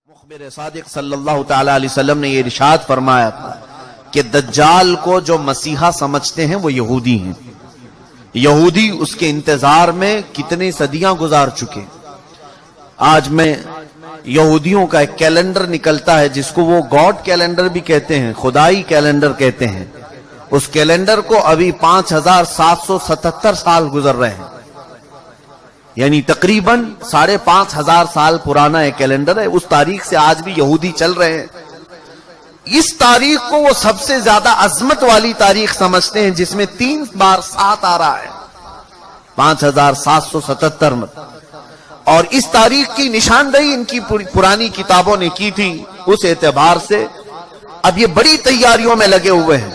مخبر صادق صلی اللہ تعالی علیہ وسلم نے یہ ارشاد فرمایا تھا کہ دجال کو جو مسیحا سمجھتے ہیں وہ یہودی ہیں. یہودی اس کے انتظار میں کتنی صدیاں گزار چکے. آج میں یہودیوں کا ایک کیلنڈر نکلتا ہے جس کو وہ گاڈ کیلنڈر بھی کہتے ہیں, خدائی کیلنڈر کہتے ہیں. اس کیلنڈر کو ابھی 5777 سال گزر رہے ہیں, یعنی تقریباً 5500 سال پرانا ایک کیلنڈر ہے. اس تاریخ سے آج بھی یہودی چل رہے ہیں. اس تاریخ کو وہ سب سے زیادہ عظمت والی تاریخ سمجھتے ہیں جس میں 3 بار 7 آ رہا ہے, 5777. اور اس تاریخ کی نشاندہی ان کی پرانی کتابوں نے کی تھی. اس اعتبار سے اب یہ بڑی تیاریوں میں لگے ہوئے ہیں.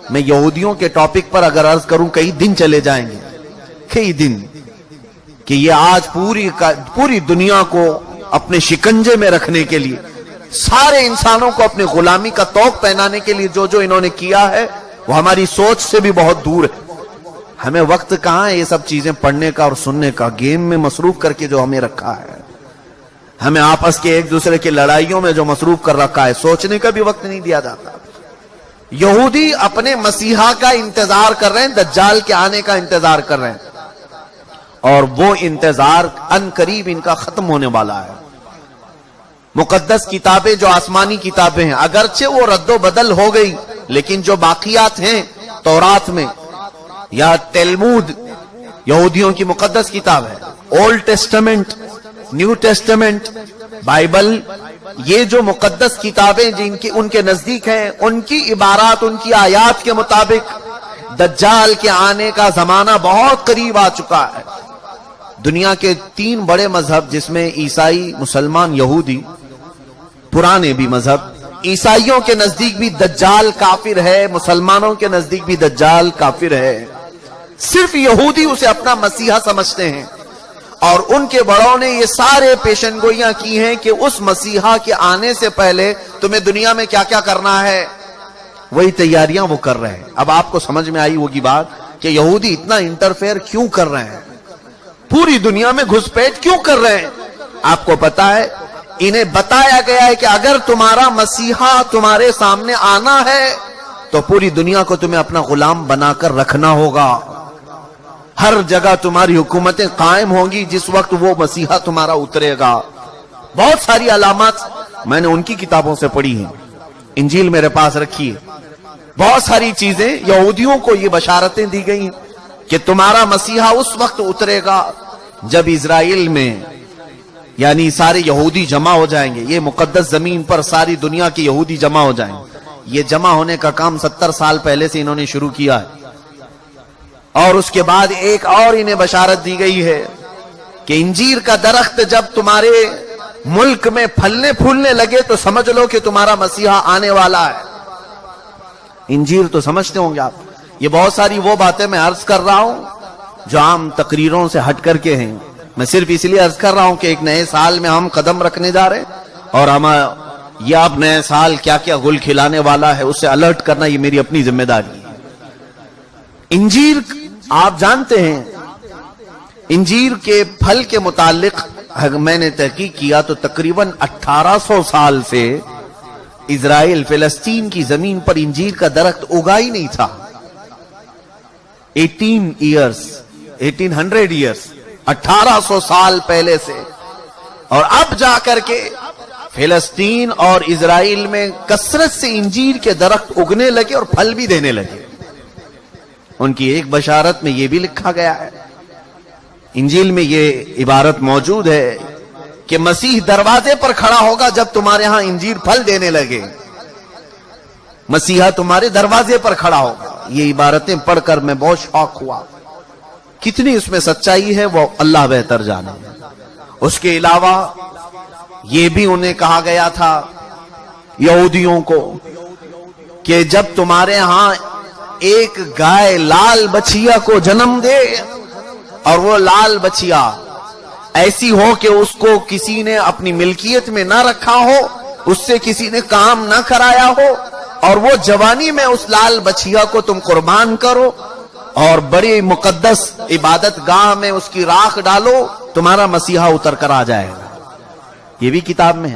میں یہودیوں کے ٹاپک پر اگر عرض کروں کئی دن چلے جائیں گے, کئی دن, کہ یہ آج پوری دنیا کو اپنے شکنجے میں رکھنے کے لیے, سارے انسانوں کو اپنے غلامی کا طوق پہنانے کے لیے جو انہوں نے کیا ہے وہ ہماری سوچ سے بھی بہت دور ہے. ہمیں وقت کہاں ہے یہ سب چیزیں پڑھنے کا اور سننے کا. گیم میں مصروف کر کے جو ہمیں رکھا ہے, ہمیں آپس کے ایک دوسرے کی لڑائیوں میں جو مصروف کر رکھا ہے, سوچنے کا بھی وقت نہیں دیا جاتا. یہودی اپنے مسیحا کا انتظار کر رہے ہیں, دجال کے آنے کا انتظار کر رہے ہیں, اور وہ انتظار ان قریب ان کا ختم ہونے والا ہے. مقدس کتابیں جو آسمانی کتابیں ہیں, اگرچہ وہ رد و بدل ہو گئی, لیکن جو باقیات ہیں تورات میں یا تلمود, یہودیوں کی مقدس کتاب ہے, old testament, new testament, Bible, یہ جو مقدس کتابیں جن کی ان کے نزدیک ہیں, ان کی عبارات, ان کی آیات کے مطابق دجال کے آنے کا زمانہ بہت قریب آ چکا ہے. دنیا کے 3 بڑے مذہب جس میں عیسائی, مسلمان, یہودی, پرانے بھی مذہب, عیسائیوں کے نزدیک بھی دجال کافر ہے, مسلمانوں کے نزدیک بھی دجال کافر ہے. صرف یہودی اسے اپنا مسیحا سمجھتے ہیں, اور ان کے بڑوں نے یہ سارے پیشن گوئیاں کی ہیں کہ اس مسیحا کے آنے سے پہلے تمہیں دنیا میں کیا کیا کرنا ہے, وہی تیاریاں وہ کر رہے ہیں. اب آپ کو سمجھ میں آئی ہوگی بات کہ یہودی اتنا انٹرفیئر کیوں کر رہے ہیں, پوری دنیا میں گھسپیٹ کیوں کر رہے ہیں. آپ کو پتا ہے, انہیں بتایا گیا ہے کہ اگر تمہارا مسیحا تمہارے سامنے آنا ہے تو پوری دنیا کو تمہیں اپنا غلام بنا کر رکھنا ہوگا. ہر جگہ تمہاری حکومتیں قائم ہوں گی جس وقت وہ مسیحا تمہارا اترے گا. بہت ساری علامات میں نے ان کی کتابوں سے پڑھی ہیں, انجیل میرے پاس رکھی ہے. بہت ساری چیزیں یہودیوں کو یہ بشارتیں دی گئی ہیں کہ تمہارا مسیحا اس وقت اترے گا جب اسرائیل میں, یعنی سارے یہودی جمع ہو جائیں گے. یہ مقدس زمین پر ساری دنیا کے یہودی جمع ہو جائیں گے. یہ جمع ہونے کا کام 70 سال پہلے سے انہوں نے شروع کیا ہے. اور اس کے بعد ایک اور انہیں بشارت دی گئی ہے کہ انجیر کا درخت جب تمہارے ملک میں پھلنے پھولنے لگے تو سمجھ لو کہ تمہارا مسیحا آنے والا ہے. انجیر تو سمجھتے ہوں گے آپ. یہ بہت ساری وہ باتیں میں عرض کر رہا ہوں جو عام تقریروں سے ہٹ کر کے ہیں. میں صرف اس لیے عرض کر رہا ہوں کہ ایک نئے سال میں ہم قدم رکھنے جا رہے ہیں, اور ہم یہ اب نئے سال کیا کیا گل کھلانے والا ہے اس سے الرٹ کرنا یہ میری اپنی ذمہ داری ہے. انجیر آپ جانتے ہیں, انجیر کے پھل کے متعلق میں نے تحقیق کیا تو تقریباً 1800 سال سے اسرائیل فلسطین کی زمین پر انجیر کا درخت اگا ہی نہیں تھا. 1800 ایئرس 1800 سال پہلے سے, اور اب جا کر کے فلسطین اور اسرائیل میں کثرت سے انجیر کے درخت اگنے لگے اور پھل بھی دینے لگے. ان کی ایک بشارت میں یہ بھی لکھا گیا ہے, انجیل میں یہ عبارت موجود ہے کہ مسیح دروازے پر کھڑا ہوگا جب تمہارے ہاں انجیر پھل دینے لگے. مسیحا تمہارے دروازے پر کھڑا ہوگا. یہ عبارتیں پڑھ کر میں بہت شوق ہوا. کتنی اس میں سچائی ہے وہ اللہ بہتر جانے. اس کے علاوہ یہ بھی انہیں کہا گیا تھا یہودیوں کو کہ جب تمہارے ہاں ایک گائے لال بچیا کو جنم دے, اور وہ لال بچیا ایسی ہو کہ اس کو کسی نے اپنی ملکیت میں نہ رکھا ہو, اس سے کسی نے کام نہ کرایا ہو, اور وہ جوانی میں اس لال بچیا کو تم قربان کرو اور بڑی مقدس عبادت گاہ میں اس کی راکھ ڈالو, تمہارا مسیحا اتر کر آ جائے گا. یہ بھی کتاب میں ہے.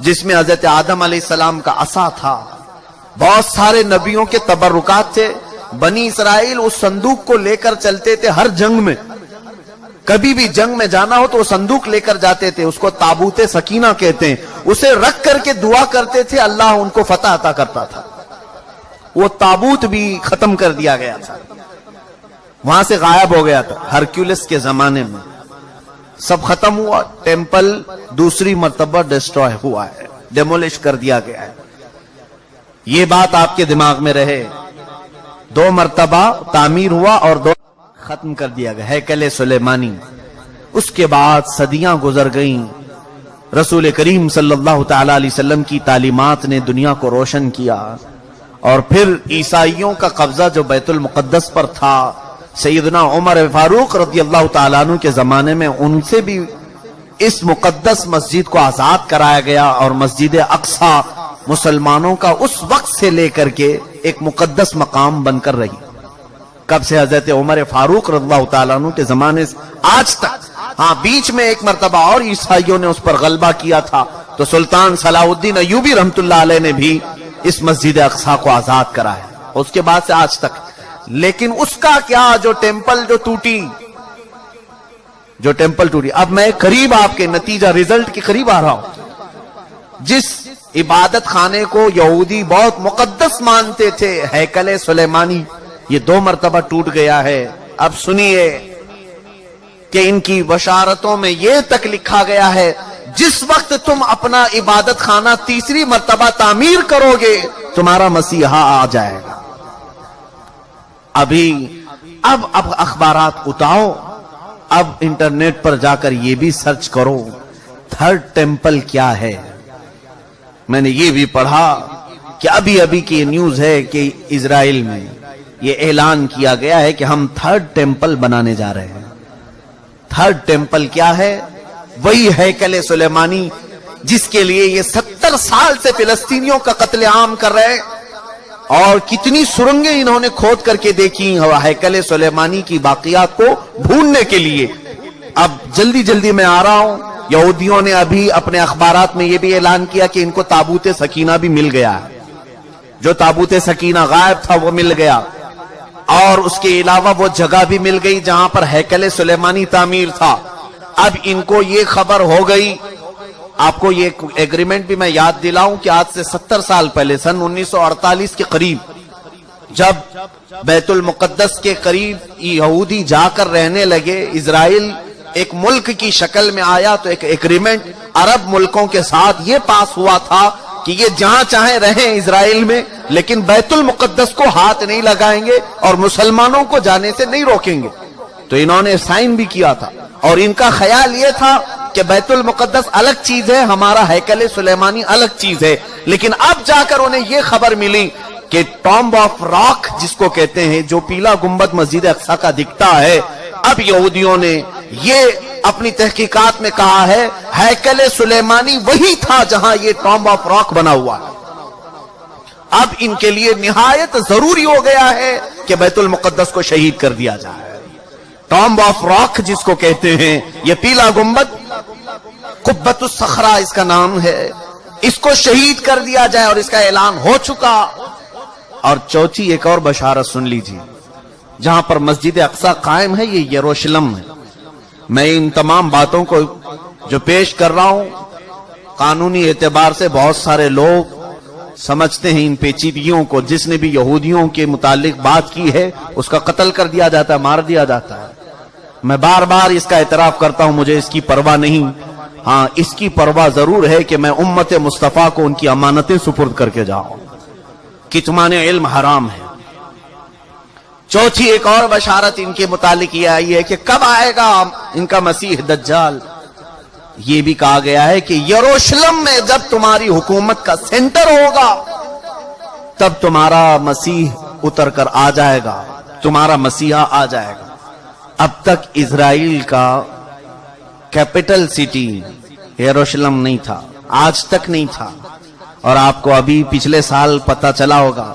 جس میں حضرت آدم علیہ السلام کا عصا تھا، بہت سارے نبیوں کے تبرکات تھے. بنی اسرائیل اس صندوق کو لے کر چلتے تھے ہر جنگ میں. کبھی بھی جنگ میں جانا ہو تو وہ صندوق لے کر جاتے تھے، اس کو تابوت سکینہ کہتے ہیں. اسے رکھ کر کے دعا کرتے تھے، اللہ ان کو فتح عطا کرتا تھا. وہ تابوت بھی ختم کر دیا گیا تھا، وہاں سے غائب ہو گیا تھا. ہرکیولس کے زمانے میں سب ختم ہوا. ٹیمپل دوسری مرتبہ ڈسٹروائے ہوا ہے، ڈیمولش کر دیا گیا ہے. یہ بات آپ کے دماغ میں رہے. 2 مرتبہ تعمیر ہوا اور 2 ختم کر دیا گیا. ہیکل سلیمانی. اس کے بعد صدیاں گزر گئیں. رسول کریم صلی اللہ تعالی علیہ وسلم کی تعلیمات نے دنیا کو روشن کیا، اور پھر عیسائیوں کا قبضہ جو بیت المقدس پر تھا، سیدنا عمر فاروق رضی اللہ تعالیٰ عنہ کے زمانے میں ان سے بھی اس مقدس مسجد کو آزاد کرایا گیا، اور مسجد اقصی مسلمانوں کا اس وقت سے لے کر کے ایک مقدس مقام بن کر رہی. کب سے؟ حضرت عمر فاروق رضی اللہ تعالیٰ عنہ کے زمانے سے آج تک. ہاں، بیچ میں ایک مرتبہ اور عیسائیوں نے اس پر غلبہ کیا تھا، تو سلطان صلاح الدین ایوبی رحمت اللہ علیہ نے بھی اس مسجد اقصی کو آزاد کرایا. اس کے بعد سے آج تک. لیکن اس کا کیا جو ٹیمپل جو ٹوٹی. اب میں قریب آپ کے نتیجہ ریزلٹ کے قریب آ رہا ہوں. جس عبادت خانے کو یہودی بہت مقدس مانتے تھے، ہیکل سلیمانی، یہ 2 مرتبہ ٹوٹ گیا ہے. اب سنیے کہ ان کی بشارتوں میں یہ تک لکھا گیا ہے، جس وقت تم اپنا عبادت خانہ تیسری مرتبہ تعمیر کرو گے، تمہارا مسیحا آ جائے گا. اب اخبارات اٹھاؤ، اب انٹرنیٹ پر جا کر یہ بھی سرچ کرو 3rd ٹیمپل کیا ہے. میں نے یہ بھی پڑھا کہ ابھی کی نیوز ہے کہ اسرائیل میں یہ اعلان کیا گیا ہے کہ ہم 3rd ٹیمپل بنانے جا رہے ہیں. 3rd ٹیمپل کیا ہے؟ وہی ہیکل سلیمانی جس کے لیے یہ 70 سال سے فلسطینیوں کا قتل عام کر رہے ہیں، اور کتنی سرنگیں انہوں نے کھود کر کے دیکھی ہیکل سلیمانی کی باقیات کو ڈھونڈنے کے لیے. اب جلدی میں آ رہا ہوں. یہودیوں نے ابھی اپنے اخبارات میں یہ بھی اعلان کیا کہ ان کو تابوت سکینہ بھی مل گیا ہے. جو تابوت سکینہ غائب تھا وہ مل گیا، اور اس کے علاوہ وہ جگہ بھی مل گئی جہاں پر ہیکل سلیمانی تعمیر تھا. اب ان کو یہ خبر ہو گئی. آپ کو یہ ایگریمنٹ بھی میں یاد دلاؤں کہ آج سے 70 سال پہلے، سن 1948 کے قریب، جب بیت المقدس کے قریب یہودی جا کر رہنے لگے، اسرائیل ایک ملک کی شکل میں آیا، تو ایک ایگریمنٹ عرب ملکوں کے ساتھ یہ پاس ہوا تھا کہ یہ جہاں چاہیں رہیں اسرائیل میں، لیکن بیت المقدس کو ہاتھ نہیں لگائیں گے اور مسلمانوں کو جانے سے نہیں روکیں گے. تو انہوں نے سائن بھی کیا تھا، اور ان کا خیال یہ تھا کہ بیت المقدس الگ چیز ہے، ہمارا ہیکل سلیمانی الگ چیز ہے. لیکن اب جا کر انہیں یہ خبر ملی کہ ٹامب آف راک جس کو کہتے ہیں، جو پیلا گنبد مسجد اقصی کا دکھتا ہے، اب یہودیوں نے یہ اپنی تحقیقات میں کہا ہے ہیکل سلیمانی وہی تھا جہاں یہ ٹامب آف راک بنا ہوا ہے. اب ان کے لیے نہایت ضروری ہو گیا ہے کہ بیت المقدس کو شہید کر دیا جائے. ٹامب آف راک جس کو کہتے ہیں، یہ پیلا گنبد، قبۃ الصخرہ اس کا نام ہے، اس کو شہید کر دیا جائے، اور اس کا اعلان ہو چکا. اور چوتھی ایک اور بشارت سن لیجیے، جہاں پر مسجد اقصی قائم ہے، یہ یروشلم ہے. میں ان تمام باتوں کو جو پیش کر رہا ہوں، قانونی اعتبار سے بہت سارے لوگ سمجھتے ہیں ان پیچیدگیوں کو. جس نے بھی یہودیوں کے متعلق بات کی ہے اس کا قتل کر دیا جاتا ہے، مار دیا جاتا ہے. میں بار بار اس کا اعتراف کرتا ہوں، مجھے اس کی پرواہ نہیں. ہاں، اس کی پرواہ ضرور ہے کہ میں امت مصطفیٰ کو ان کی امانتیں سپرد کر کے جاؤں. کتمان علم حرام ہے. چوتھی ایک اور بشارت ان کے متعلق یہ آئی ہے کہ کب آئے گا ان کا مسیح دجال. یہ بھی کہا گیا ہے کہ یروشلم میں جب تمہاری حکومت کا سینٹر ہوگا تب تمہارا مسیح اتر کر آ جائے گا، تمہارا مسیحا آ جائے گا. اب تک اسرائیل کا کیپٹل سٹی یروشلم نہیں تھا، آج تک نہیں تھا. اور آپ کو ابھی پچھلے سال پتہ چلا ہوگا،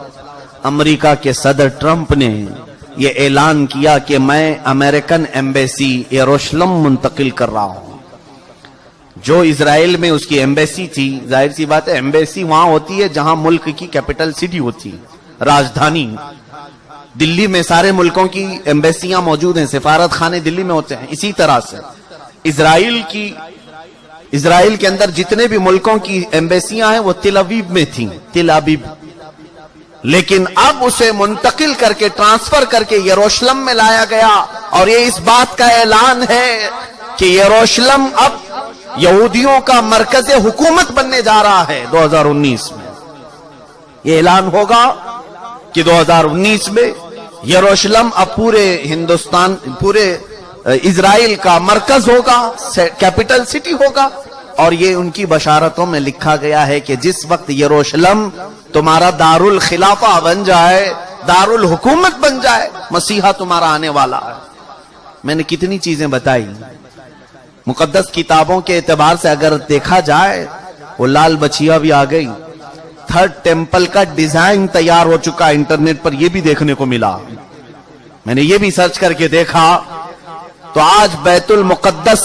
امریکہ کے صدر ٹرمپ نے یہ اعلان کیا کہ میں امریکن ایمبیسی یروشلم منتقل کر رہا ہوں. جو اسرائیل میں اس کی ایمبیسی تھی، ظاہر سی بات ہے ایمبیسی وہاں ہوتی ہے جہاں ملک کی کیپٹل سٹی ہوتی ہے، راجدھانی۔ دلی میں سارے ملکوں کی ایمبیسیاں موجود ہیں، سفارت خانے دلی میں ہوتے ہیں۔ اسی طرح سے اسرائیل کے اندر جتنے بھی ملکوں کی ایمبیسیاں ہیں وہ تل ابیب میں تھیں، تل ابیب، لیکن اب اسے منتقل کر کے ٹرانسفر کر کے یروشلم میں لایا گیا، اور یہ اس بات کا اعلان ہے کہ یروشلم اب یہودیوں کا مرکز حکومت بننے جا رہا ہے 2019 میں۔ یہ اعلان ہوگا کہ 2019 میں یروشلم اب پورے ہندوستان، پورے اسرائیل کا مرکز ہوگا، کیپٹل سٹی ہوگا۔ اور یہ ان کی بشارتوں میں لکھا گیا ہے کہ جس وقت یروشلم تمہارا دارالخلافہ بن جائے، دارالحکومت بن جائے، مسیحا تمہارا آنے والا ہے۔ میں نے کتنی چیزیں بتائی، مقدس کتابوں کے اعتبار سے اگر دیکھا جائے، وہ لال بچیا بھی آ گئی، تھرڈ ٹیمپل کا ڈیزائن تیار ہو چکا، انٹرنیٹ پر یہ بھی دیکھنے کو ملا۔ میں نے یہ بھی سرچ کر کے دیکھا تو آج بیت المقدس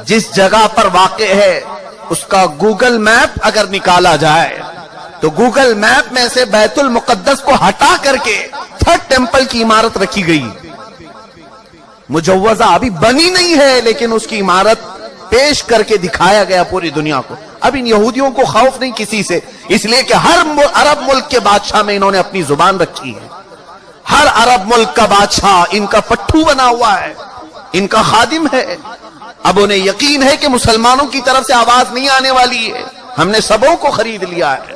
جس جگہ پر واقع ہے اس کا گوگل میپ اگر نکالا جائے تو گوگل میپ میں سے بیت المقدس کو ہٹا کر کے تھرڈ ٹیمپل کی عمارت رکھی گئی، مجوزہ ابھی بنی نہیں ہے لیکن اس کی عمارت پیش کر کے دکھایا گیا پوری دنیا کو۔ اب ان یہودیوں کو خوف نہیں کسی سے، اس لیے کہ ہر عرب ملک کے بادشاہ میں انہوں نے اپنی زبان رکھی ہے، ہر عرب ملک کا بادشاہ ان کا پٹھو بنا ہوا ہے، ان کا خادم ہے۔ اب انہیں یقین ہے کہ مسلمانوں کی طرف سے آواز نہیں آنے والی ہے، ہم نے سبوں کو خرید لیا ہے۔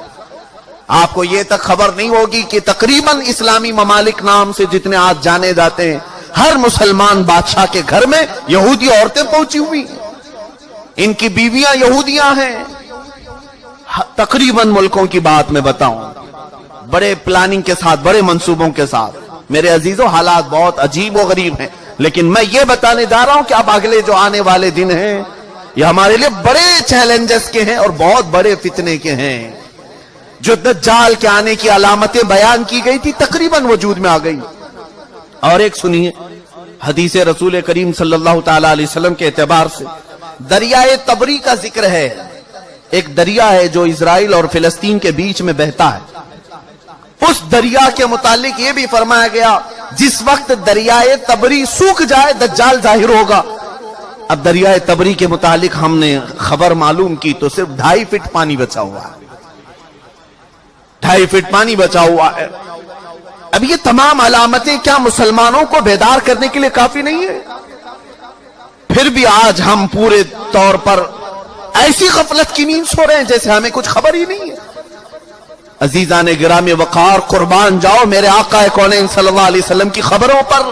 آپ کو یہ تک خبر نہیں ہوگی کہ تقریباً اسلامی ممالک نام سے جتنے آج جانے جاتے ہیں، ہر مسلمان بادشاہ کے گھر میں یہودی عورتیں پہنچی ہوئی ہیں، ان کی بیویاں یہودیاں ہیں۔ تقریباً ملکوں کی بات میں بتاؤں، بڑے پلاننگ کے ساتھ، بڑے منصوبوں کے ساتھ۔ میرے عزیزوں، حالات بہت عجیب و غریب ہیں، لیکن میں یہ بتانے جا رہا ہوں کہ اب اگلے جو آنے والے دن ہیں یہ ہمارے لیے بڑے چیلنجز کے ہیں اور بہت بڑے فتنے کے ہیں۔ جو دجال کے آنے کی علامتیں بیان کی گئی تھی تقریباً وجود میں آ گئی۔ اور ایک سنیے، حدیث رسول کریم صلی اللہ تعالی علیہ وسلم کے اعتبار سے دریائے تبری کا ذکر ہے۔ ایک دریا ہے جو اسرائیل اور فلسطین کے بیچ میں بہتا ہے، اس دریا کے متعلق یہ بھی فرمایا گیا جس وقت دریائے تبری سوکھ جائے دجال ظاہر ہوگا۔ اب دریائے تبری کے متعلق ہم نے خبر معلوم کی تو صرف 2.5 فٹ پانی بچا ہوا ہے، 2.5 فٹ پانی بچا ہوا ہے۔ اب یہ تمام علامتیں کیا مسلمانوں کو بیدار کرنے کے لیے کافی نہیں ہے؟ پھر بھی آج ہم پورے طور پر ایسی غفلت کی نیند سو رہے ہیں جیسے ہمیں کچھ خبر ہی نہیں ہے۔ عزیزان گرامی وقار، قربان جاؤ میرے آقا کونین صلی اللہ علیہ وسلم کی خبروں پر۔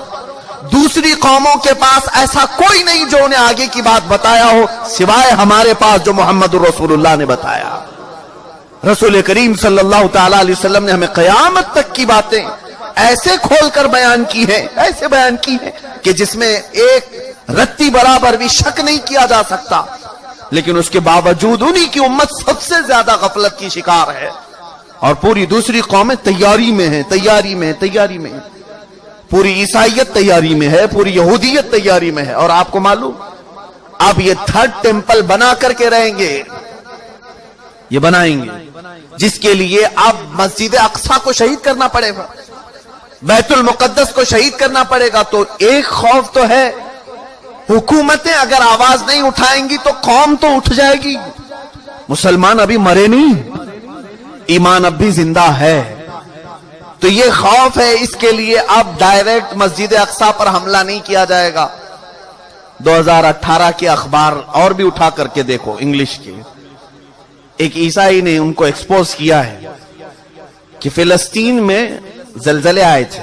دوسری قوموں کے پاس ایسا کوئی نہیں جو انہیں آگے کی بات بتایا ہو سوائے ہمارے پاس جو محمد رسول اللہ نے بتایا۔ رسول کریم صلی اللہ تعالی علیہ وسلم نے ہمیں قیامت تک کی باتیں ایسے کھول کر بیان کی ہے، ایسے بیان کی ہے کہ جس میں ایک رتی برابر بھی شک نہیں کیا جا سکتا، لیکن اس کے باوجود انہی کی امت سب سے زیادہ غفلت کی شکار ہے، اور پوری دوسری قومیں تیاری میں ہیں، تیاری میں ہیں۔ پوری عیسائیت تیاری میں ہے، پوری یہودیت تیاری میں ہے۔ اور آپ کو معلوم اب یہ تھرڈ ٹیمپل بنا کر کے رہیں گے، یہ بنائیں گے، جس کے لیے اب مسجد اقصی کو شہید کرنا پڑے گا، بیت المقدس کو شہید کرنا پڑے گا۔ تو ایک خوف تو ہے، حکومتیں اگر آواز نہیں اٹھائیں گی تو قوم تو اٹھ جائے گی۔ مسلمان ابھی مرے نہیں، ایمان اب بھی زندہ ہے، تو یہ خوف ہے، اس کے لیے اب ڈائریکٹ مسجد اقصی پر حملہ نہیں کیا جائے گا۔ 2018 کے اخبار اور بھی اٹھا کر کے دیکھو، انگلش کے، ایک عیسائی نے ان کو ایکسپوز کیا ہے کہ فلسطین میں زلزلے آئے تھے،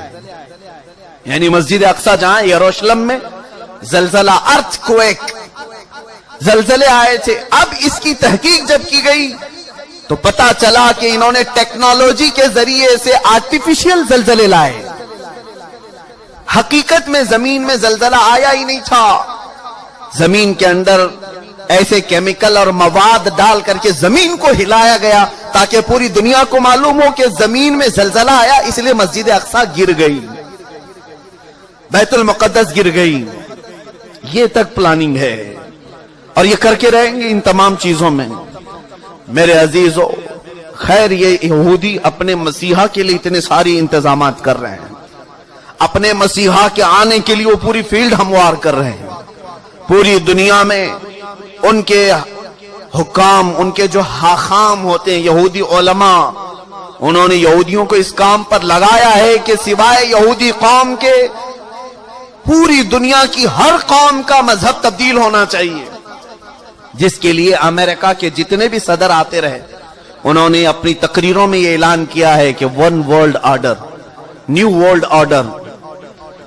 یعنی مسجد اقصی جہاں یروشلم میں زلزلہ، ارتھ کویک، زلزلے آئے تھے۔ اب اس کی تحقیق جب کی گئی تو پتا چلا کہ انہوں نے ٹیکنالوجی کے ذریعے سے آرٹیفیشل زلزلے لائے، حقیقت میں زمین میں زلزلہ آیا ہی نہیں تھا۔ زمین کے اندر ایسے کیمیکل اور مواد ڈال کر کے زمین کو ہلایا گیا تاکہ پوری دنیا کو معلوم ہو کہ زمین میں زلزلہ آیا، اس لیے مسجد اقصی گر گئی، بیت المقدس گر گئی۔ یہ تک پلاننگ ہے۔ اور یہ کر کے رہیں گے ان تمام چیزوں میں۔ میرے عزیزو، خیر یہ یہودی اپنے مسیحا کے لیے اتنے ساری انتظامات کر رہے ہیں، اپنے مسیحا کے آنے کے لیے وہ پوری فیلڈ ہموار کر رہے ہیں۔ پوری دنیا میں ان کے حکام، ان کے جو حاخام ہوتے ہیں یہودی علماء، انہوں نے یہودیوں کو اس کام پر لگایا ہے کہ سوائے یہودی قوم کے پوری دنیا کی ہر قوم کا مذہب تبدیل ہونا چاہیے، جس کے لیے امریکہ کے جتنے بھی صدر آتے رہے انہوں نے اپنی تقریروں میں یہ اعلان کیا ہے کہ one world order, new world order.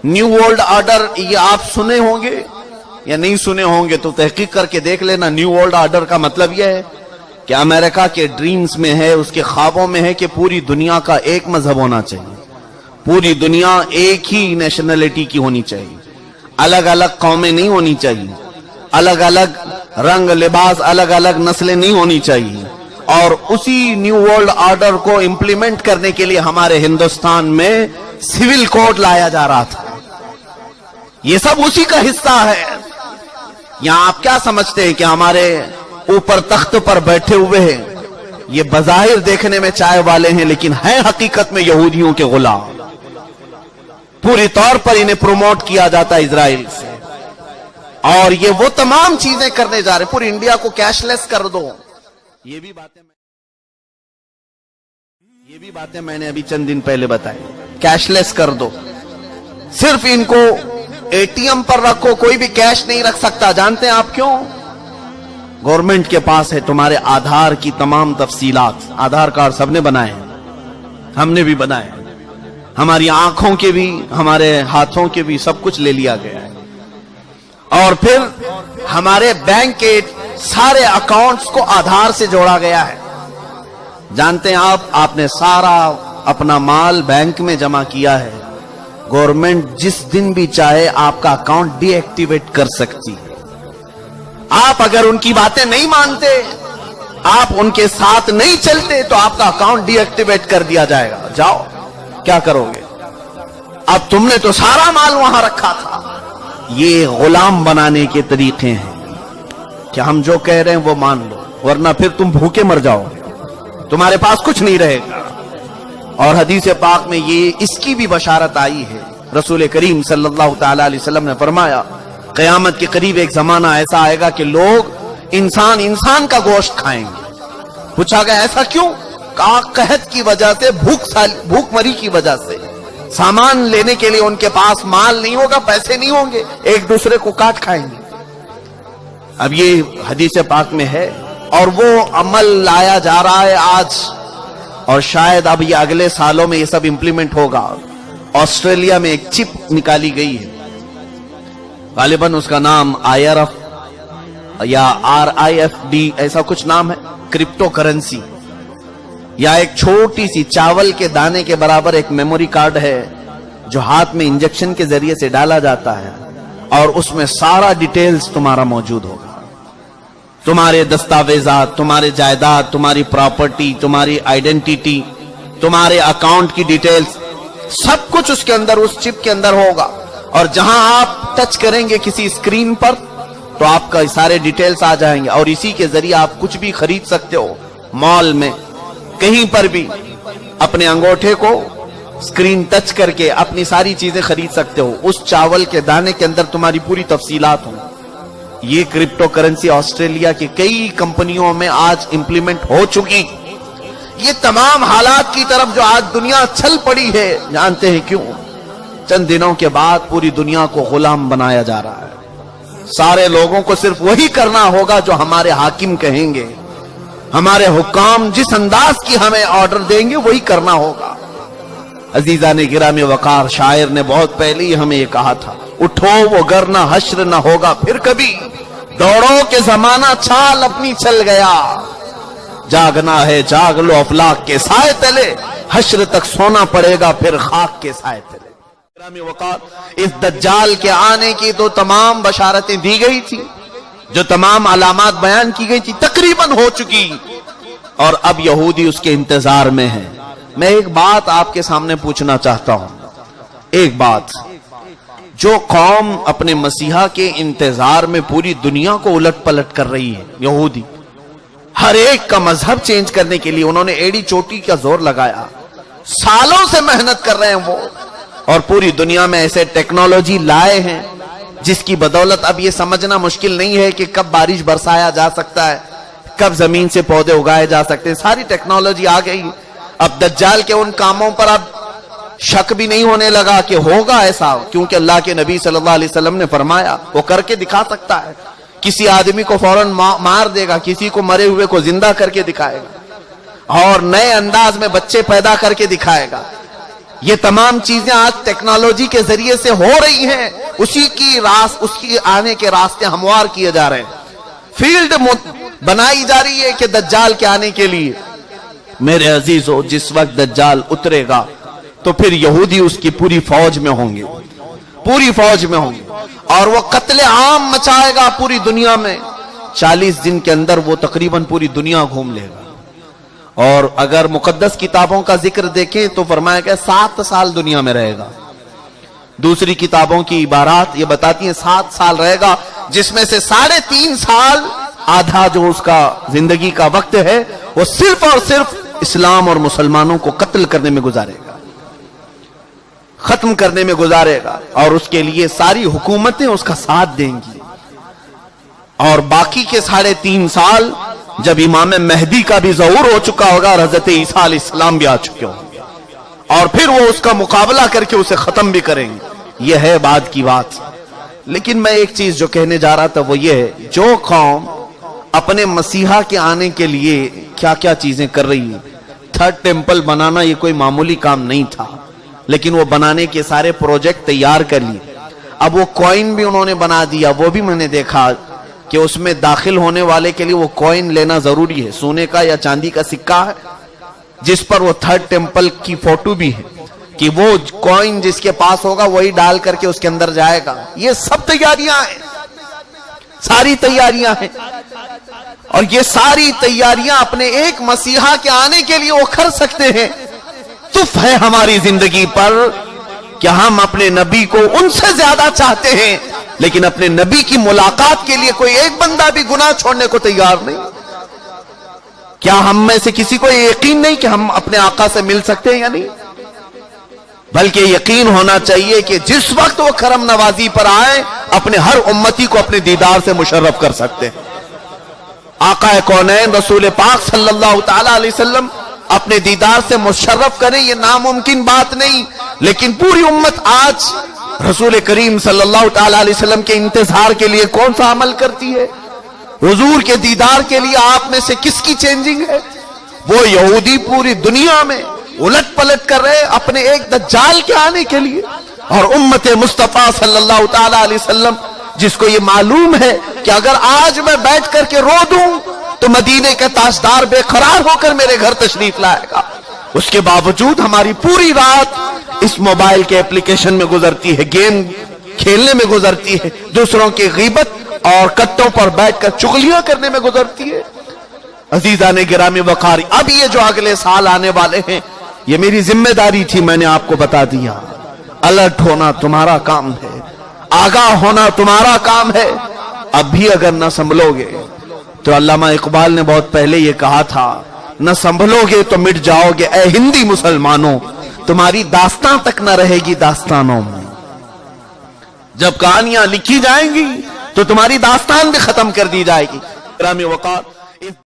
New world order یہ آپ سنے ہوں گے یا نہیں سنے ہوں گے تو تحقیق کر کے دیکھ لینا۔ نیو ورلڈ آرڈر کا مطلب یہ ہے کہ امریکہ کے ڈریمز میں ہے، اس کے خوابوں میں ہے کہ پوری دنیا کا ایک مذہب ہونا چاہیے، پوری دنیا ایک ہی نیشنلٹی کی ہونی چاہیے، الگ الگ قومیں نہیں ہونی چاہیے، الگ الگ رنگ لباس، الگ الگ نسلیں نہیں ہونی چاہیے۔ اور اسی نیو ورلڈ آرڈر کو امپلیمنٹ کرنے کے لیے ہمارے ہندوستان میں سول کوڈ لایا جا رہا تھا، یہ سب اسی کا حصہ ہے۔ یہاں آپ کیا سمجھتے ہیں کہ ہمارے اوپر تخت پر بیٹھے ہوئے ہیں، یہ بظاہر دیکھنے میں چائے والے ہیں لیکن ہیں حقیقت میں یہودیوں کے غلام، پوری طور پر انہیں پروموٹ کیا جاتا ہے اسرائیل سے، اور یہ وہ تمام چیزیں کرنے جا رہے ہیں۔ پوری انڈیا کو کیش لیس کر دو، یہ بھی باتیں میں نے ابھی چند دن پہلے بتائی، کیش لیس کر دو، صرف ان کو اے ٹی ایم پر رکھو، کوئی بھی کیش نہیں رکھ سکتا۔ جانتے ہیں آپ کیوں؟ گورنمنٹ کے پاس ہے تمہارے آدھار کی تمام تفصیلات، آدھار کارڈ سب نے بنائے ہیں، ہم نے بھی بنائے ہیں، ہماری آنکھوں کے بھی، ہمارے ہاتھوں کے بھی، سب کچھ لے لیا گیا ہے۔ اور پھر ہمارے بینک کے سارے اکاؤنٹس کو آدھار سے جوڑا گیا ہے۔ جانتے ہیں آپ نے سارا اپنا مال بینک میں جمع کیا ہے، گورنمنٹ جس دن بھی چاہے آپ کا اکاؤنٹ ڈی ایکٹیویٹ کر سکتی ہے۔ آپ اگر ان کی باتیں نہیں مانتے، آپ ان کے ساتھ نہیں چلتے تو آپ کا اکاؤنٹ ڈی ایکٹیویٹ کر دیا جائے گا۔ جاؤ، کیا کرو گے؟ اب تم نے تو سارا مال وہاں رکھا تھا۔ یہ غلام بنانے کے طریقے ہیں کہ ہم جو کہہ رہے ہیں وہ مان لو، ورنہ پھر تم بھوکے مر جاؤ گے، تمہارے پاس کچھ نہیں رہے گا۔ اور حدیث پاک میں یہ اس کی بھی بشارت آئی ہے، رسول کریم صلی اللہ تعالی علیہ وسلم نے فرمایا قیامت کے قریب ایک زمانہ ایسا آئے گا کہ لوگ انسان کا گوشت کھائیں گے۔ پوچھا گیا ایسا کیوں؟ کہا قحط کی وجہ سے، بھوک مری کی وجہ سے، سامان لینے کے لیے ان کے پاس مال نہیں ہوگا، پیسے نہیں ہوں گے، ایک دوسرے کو کاٹ کھائیں گے۔ اب یہ حدیث پاک میں ہے اور وہ عمل لایا جا رہا ہے آج، اور شاید اب یہ اگلے سالوں میں یہ سب امپلیمنٹ ہوگا۔ آسٹریلیا میں ایک چپ نکالی گئی ہے، غالباً اس کا نام IRF یا RIFD ایسا کچھ نام ہے، کرپٹو کرنسی، یا ایک چھوٹی سی چاول کے دانے کے برابر ایک میموری کارڈ ہے جو ہاتھ میں انجیکشن کے ذریعے سے ڈالا جاتا ہے، اور اس میں سارا ڈیٹیلز تمہارا موجود ہوگا، تمہارے دستاویزات، تمہارے جائیداد، تمہاری پراپرٹی، تمہاری آئیڈینٹیٹی، تمہارے اکاؤنٹ کی ڈیٹیلز، سب کچھ اس کے اندر، اس چپ کے اندر ہوگا۔ اور جہاں آپ ٹچ کریں گے کسی اسکرین پر تو آپ کا سارے ڈیٹیلز آ جائیں گے، اور اسی کے ذریعے آپ کچھ بھی خرید سکتے ہو، مال میں کہیں پر بھی اپنے انگوٹھے کو اسکرین ٹچ کر کے اپنی ساری چیزیں خرید سکتے ہو۔ اس چاول کے دانے کے اندر تمہاری پوری تفصیلات ہوں۔ یہ کرپٹو کرنسی آسٹریلیا کی کئی کمپنیوں میں آج امپلیمنٹ ہو چکی۔ یہ تمام حالات کی طرف جو آج دنیا چھل پڑی ہے، جانتے ہیں کیوں؟ چند دنوں کے بعد پوری دنیا کو غلام بنایا جا رہا ہے۔ سارے لوگوں کو صرف وہی کرنا ہوگا جو ہمارے حاکم کہیں گے، ہمارے حکام جس انداز کی ہمیں آرڈر دیں گے وہی کرنا ہوگا۔ عزیزان گرامی وقار، شاعر نے بہت پہلے ہی ہمیں یہ کہا تھا، اٹھو وہ گر نہ حشر نہ ہوگا پھر کبھی، دوڑو کہ زمانہ چھال اپنی چل گیا، جاگنا ہے جاگ لو افلاک کے سائے تلے، حشر تک سونا پڑے گا پھر خاک کے سائے تلے۔ گرامی وقار، اس دجال کے آنے کی تو تمام بشارتیں دی گئی تھی، جو تمام علامات بیان کی گئی تھی تقریباً ہو چکی، اور اب یہودی اس کے انتظار میں ہیں۔ میں ایک بات آپ کے سامنے پوچھنا چاہتا ہوں، ایک بات، جو قوم اپنے مسیحا کے انتظار میں پوری دنیا کو الٹ پلٹ کر رہی ہے، یہودی، ہر ایک کا مذہب چینج کرنے کے لیے انہوں نے ایڑی چوٹی کا زور لگایا، سالوں سے محنت کر رہے ہیں وہ، اور پوری دنیا میں ایسے ٹیکنالوجی لائے ہیں جس کی بدولت اب یہ سمجھنا مشکل نہیں ہے کہ کب بارش برسایا جا سکتا ہے، کب زمین سے پودے اگائے جا سکتے ہیں، ساری ٹیکنالوجی آ گئی۔ اب دجال کے ان کاموں پر اب شک بھی نہیں ہونے لگا کہ ہوگا ایسا، کیونکہ اللہ کے نبی صلی اللہ علیہ وسلم نے فرمایا وہ کر کے دکھا سکتا ہے، کسی آدمی کو فوراً مار دے گا، کسی کو مرے ہوئے کو زندہ کر کے دکھائے گا، اور نئے انداز میں بچے پیدا کر کے دکھائے گا۔ یہ تمام چیزیں آج ٹیکنالوجی کے ذریعے سے ہو رہی ہیں، اس کی آنے کے راستے ہموار کیے جا رہے ہیں، فیلڈ بنائی جا رہی ہے کہ دجال کے آنے کے لیے۔ میرے عزیزو، جس وقت دجال اترے گا تو پھر یہودی اس کی پوری فوج میں ہوں گے، پوری فوج میں ہوں گے، اور وہ قتل عام مچائے گا پوری دنیا میں۔ 40 دن کے اندر وہ تقریباً پوری دنیا گھوم لے گا، اور اگر مقدس کتابوں کا ذکر دیکھیں تو فرمایا کہ 7 سال دنیا میں رہے گا۔ دوسری کتابوں کی عبارات یہ بتاتی ہیں 7 سال رہے گا، جس میں سے 3.5 سال، آدھا جو اس کا زندگی کا وقت ہے وہ صرف اور صرف اسلام اور مسلمانوں کو قتل کرنے میں گزارے گا، ختم کرنے میں گزارے گا، اور اس کے لیے ساری حکومتیں اس کا ساتھ دیں گی۔ اور باقی کے 3.5 سال جب امام مہدی کا بھی ظہور ہو چکا ہوگا اور حضرت عیسیٰ علیہ السلام بھی آ چکے ہوں گے، اور پھر وہ اس کا مقابلہ کر کے اسے ختم بھی کریں گے۔ یہ ہے بعد کی بات۔ لیکن میں ایک چیز جو کہنے جا رہا تھا وہ یہ ہے، جو قوم اپنے مسیحا کے آنے کے لیے کیا کیا چیزیں کر رہی ہے، 3rd ٹیمپل بنانا یہ کوئی معمولی کام نہیں تھا، لیکن وہ بنانے کے سارے پروجیکٹ تیار کر لیے۔ اب وہ کوئن بھی انہوں نے بنا دیا، وہ بھی میں نے دیکھا کہ اس میں داخل ہونے والے کے لیے وہ کوئن لینا ضروری ہے، سونے کا یا چاندی کا سکہ ہے، جس پر وہ 3rd ٹیمپل کی فوٹو بھی ہے، کہ وہ کوئن جس کے پاس ہوگا وہی ڈال کر کے اس کے اندر جائے گا۔ یہ سب تیاریاں ہیں، ساری تیاریاں ہیں، اور یہ ساری تیاریاں اپنے ایک مسیحا کے آنے کے لیے وہ کر سکتے ہیں۔ تف ہے ہماری زندگی پر کہ ہم اپنے نبی کو ان سے زیادہ چاہتے ہیں، لیکن اپنے نبی کی ملاقات کے لیے کوئی ایک بندہ بھی گناہ چھوڑنے کو تیار نہیں۔ کیا ہم میں سے کسی کو یہ یقین نہیں کہ ہم اپنے آقا سے مل سکتے ہیں یا نہیں؟ بلکہ یقین ہونا چاہیے کہ جس وقت وہ کرم نوازی پر آئے، اپنے ہر امتی کو اپنے دیدار سے مشرف کر سکتے ہیں۔ آقا کونین رسول پاک صلی اللہ تعالی علیہ وسلم اپنے دیدار سے مشرف کریں، یہ ناممکن بات نہیں، لیکن پوری امت آج رسول کریم صلی اللہ تعالی علیہ وسلم کے انتظار کے لیے کون سا عمل کرتی ہے؟ حضور کے دیدار کے لیے آپ میں سے کس کی چینجنگ ہے؟ وہ یہودی پوری دنیا میں الٹ پلٹ کر رہے اپنے ایک دجال کے آنے کے لیے، اور امت مصطفیٰ صلی اللہ تعالی علیہ وسلم جس کو یہ معلوم ہے کہ اگر آج میں بیٹھ کر کے رو دوں تو مدینے کے تاجدار بے قرار ہو کر میرے گھر تشریف لائے گا، اس کے باوجود ہماری پوری رات اس موبائل کے اپلیکیشن میں گزرتی ہے، گیم کھیلنے میں گزرتی ہے، دوسروں کی غیبت اور کٹوں پر بیٹھ کر چغلیاں کرنے میں گزرتی ہے۔ عزیزان گرامی وقار، اب یہ جو اگلے سال آنے والے ہیں، یہ میری ذمہ داری تھی، میں نے آپ کو بتا دیا۔ الرٹ ہونا تمہارا کام ہے، آگاہ ہونا تمہارا کام ہے۔ اب بھی اگر نہ سنبھلو گے تو علامہ اقبال نے بہت پہلے یہ کہا تھا، نہ سنبھلو گے تو مٹ جاؤ گے اے ہندی مسلمانوں، تمہاری داستان تک نہ رہے گی داستانوں میں۔ جب کہانیاں لکھی جائیں گی تو تمہاری داستان بھی ختم کر دی جائے گی۔ گرامی وقار